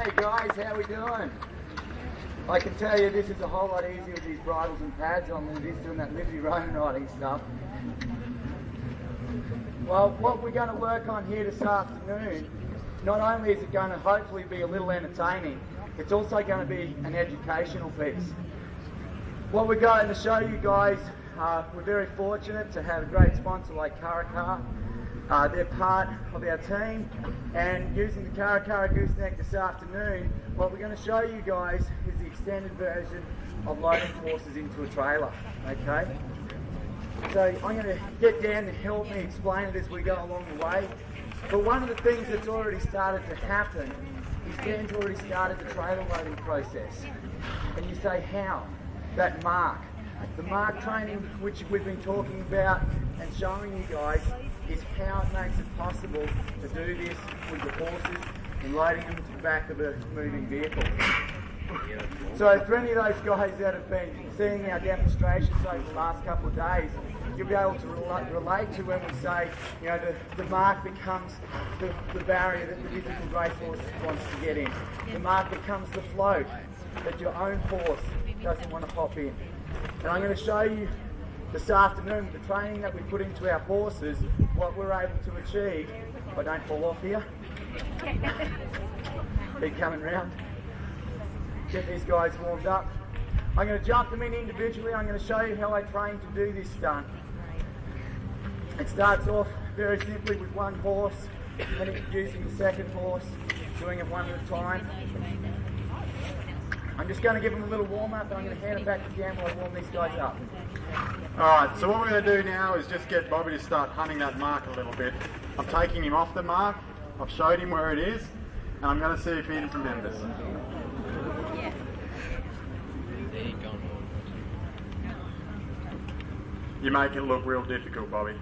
Hey guys, how we doing? I can tell you this is a whole lot easier with these bridles and pads on than it is doing that Liberty Roman riding stuff. Well, what we're going to work on here this afternoon, not only is it going to hopefully be a little entertaining, it's also going to be an educational piece. What we're going to show you guys, we're very fortunate to have a great sponsor like Karakar. They're part of our team, and using the Karakara gooseneck this afternoon, what we're going to show you guys is the extended version of loading horses into a trailer, okay? So I'm going to get Dan to help me explain it as we go along the way. But one of the things that's already started to happen is Dan's already started the trailer loading process. And you say, how? That mark. The mark training which we've been talking about and showing you guys is how it makes it possible to do this with the horses and loading them to the back of a moving vehicle. So for any of those guys that have been seeing our demonstrations over the last couple of days, you'll be able to relate to when we say, you know, the mark becomes the barrier that the difficult racehorse wants to get in. The mark becomes the float that your own horse doesn't want to hop in. And I'm going to show you this afternoon, the training that we put into our horses, what we're able to achieve. If I don't fall off here, keep coming round. Get these guys warmed up. I'm going to jump them in individually. I'm going to show you how I train to do this stunt. It starts off very simply with one horse, then introducing the second horse, doing it one at a time. I'm just going to give them a little warm-up, and I'm going to hand it back to Dan while I warm these guys up. Alright, so what we're going to do now is just get Bobby to start hunting that mark a little bit. I'm taking him off the mark, I've showed him where it is, and I'm going to see if he remembers. You make it look real difficult, Bobby.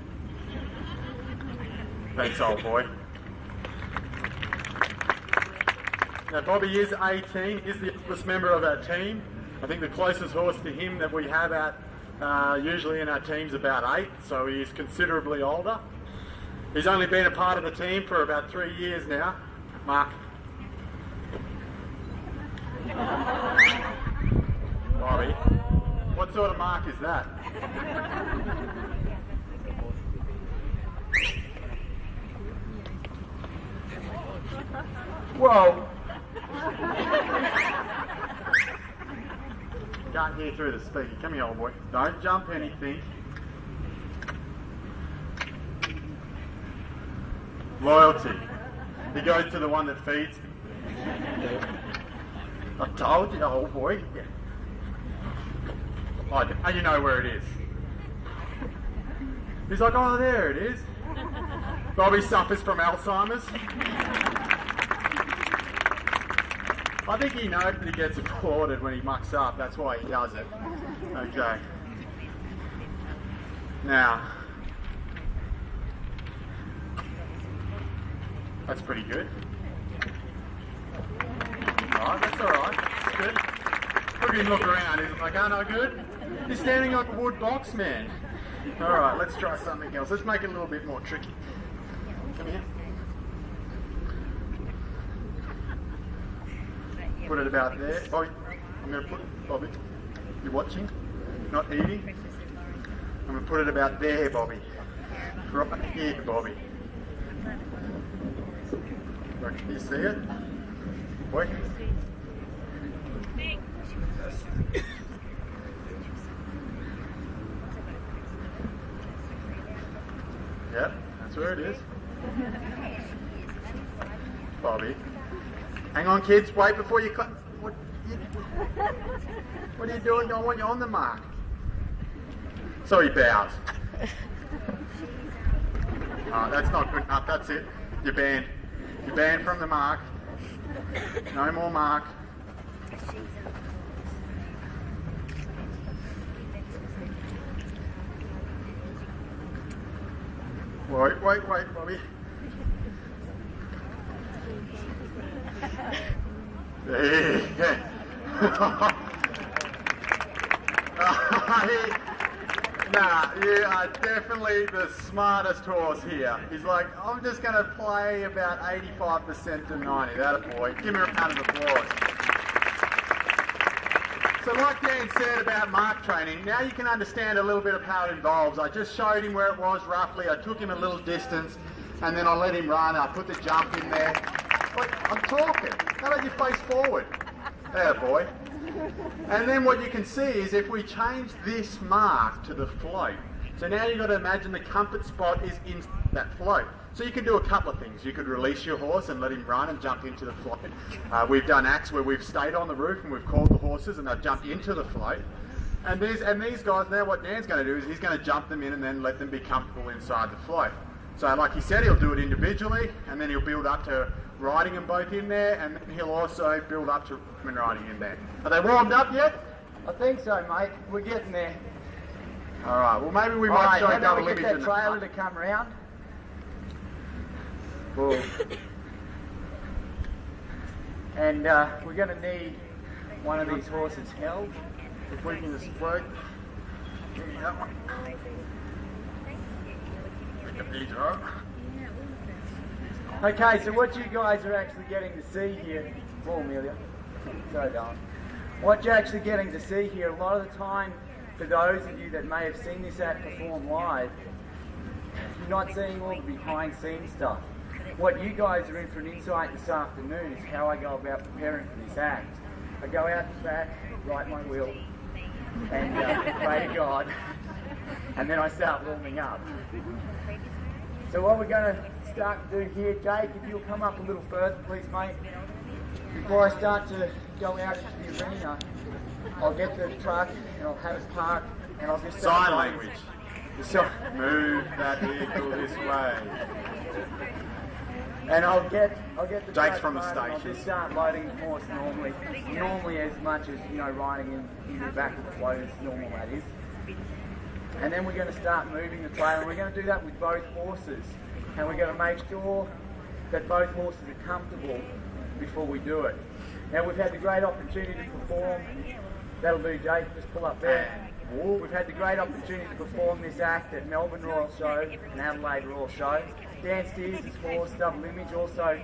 Thanks, old boy. Now, Bobby is 18, is the oldest member of our team. I think the closest horse to him that we have at usually in our team's about 8, so he is considerably older. He's only been a part of the team for about 3 years now. Mark. Bobby, what sort of mark is that? Whoa! Can't hear through the speaker. Come here, old boy. Don't jump anything. Loyalty. He goes to the one that feeds him. I told you, old boy. Oh, you know where it is. He's like, oh, there it is. Bobby suffers from Alzheimer's. I think he knows that he gets applauded when he mucks up. That's why he does it. Okay. Now, that's pretty good. Alright, that's alright. That's good. Look at him look around. He's like, oh, no good? He's standing like a wood box man. Alright, let's try something else. Let's make it a little bit more tricky. Come here. Put it about there. Bobby, I'm going to put, Bobby, you're watching, not eating. I'm going to put it about there, Bobby. Right here, Bobby. Can you see it? Boy? Yep, that's where it is. Bobby. Hang on, kids. Wait before you cut. What are you doing? Don't want you on the mark. So he bows. Oh, that's not good enough. That's it. You're banned. You're banned from the mark. No more mark. Wait, Bobby. Nah, you are definitely the smartest horse here. He's like, I'm just going to play about 85% to 90. That a boy. Give me a round of applause. So like Dan said about mark training, now you can understand a little bit of how it involves. I just showed him where it was roughly. I took him a little distance and then I let him run. I put the jump in there. Like, I'm talking. How about you face forward? There, boy. And then what you can see is if we change this mark to the float, so now you've got to imagine the comfort spot is in that float. So you can do a couple of things. You could release your horse and let him run and jump into the float. We've done acts where we've stayed on the roof and we've called the horses and they've jumped into the float. And these guys, now what Dan's going to do is he's going to jump them in and then let them be comfortable inside the float. So like he said, he'll do it individually and then he'll build up to riding them both in there, and then he'll also build up to riding in there. Are they warmed up yet? I think so, mate. We're getting there. All right. Well, maybe we might show double image. Get that trailer to come round. Cool. And we're going to need one of these horses held. If we can just float. Give me that one. These are up. Okay, so what you guys are actually getting to see here, oh Amelia, sorry darling, what you're actually getting to see here, a lot of the time, for those of you that may have seen this act perform live, you're not seeing all the behind scenes stuff. What you guys are in for an insight this afternoon is how I go about preparing for this act. I go out the back, write my will, and pray to God, and then I start warming up. So what we're going to start to do here, Jake, if you'll come up a little further, please, mate. Before I start to go out into the arena, I'll get the truck and I'll have it parked and I'll just sign language. Move that vehicle this way. And I'll get the Jake's truck from the parked and I'll station. just start loading the horse normally as much as, you know, riding in the back of the float as normal that is. And then we're going to start moving the trailer, and we're going to do that with both horses. And we're going to make sure that both horses are comfortable before we do it. Now we've had the great opportunity to perform, that'll do Jake, just pull up there. We've had the great opportunity to perform this act at Melbourne Royal Show and Adelaide Royal Show. Dan Steers' horse, Double Image, also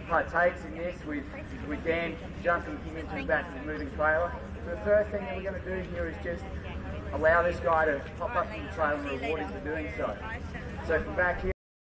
partakes in this with Dan jumping him into the back of the moving trailer. So the first thing that we're going to do here is just allow this guy to pop up in the trailer and reward him for doing so. So from back here,